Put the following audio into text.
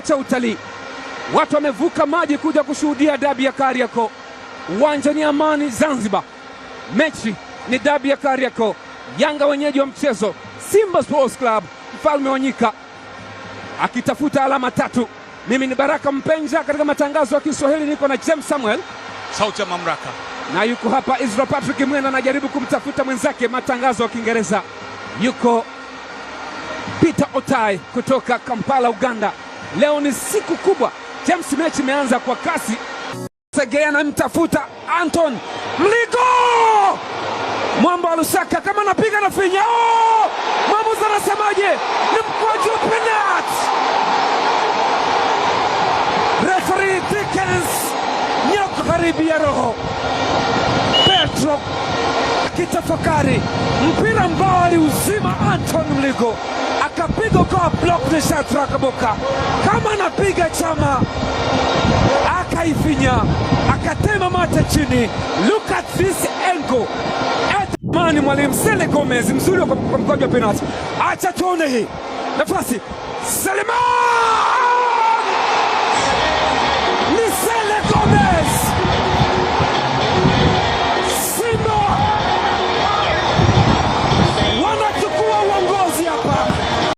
cha utalii. Watu wamevuka maji kuja kushuhudia dabi ya Kariakoo. Uwanja ni Amani Zanzibar. Mechi ni dabi ya Kariakoo. Yanga wenyeji wa mchezo, Simba Sports Club mfalme wa nyika akitafuta alama 3. Mimi ni Baraka Mpenja katika matangazo ya Kiswahili, niko na James Samuel sauti ya mamlaka, na yuko hapa Israel Patrick Mwenda anajaribu kumtafuta mwenzake matangazo ya Kiingereza. Yuko Peter Otai kutoka Kampala, Uganda. Leo ni siku kubwa. James, mechi imeanza kwa kasi. Segea na mtafuta Anton Mligo. Mwamba Lusaka kama anapiga na finya. Mwamuzi anasemaje? Ni mkwaju penalty. Referee Dickens nyoko karibu ya roho. Petro kitafakari mpira ambao aliuzima Anton Mligo, akapiga kwa block na Shatra Kaboka kama anapiga chama, akaifinya, akatema mate chini. Look at this angle. Mani Mwalimu Sele Gomez mzuri kwa mkwaju wa penalty. Acha tuone hii nafasi. Seleman! Ni Sele Gomez!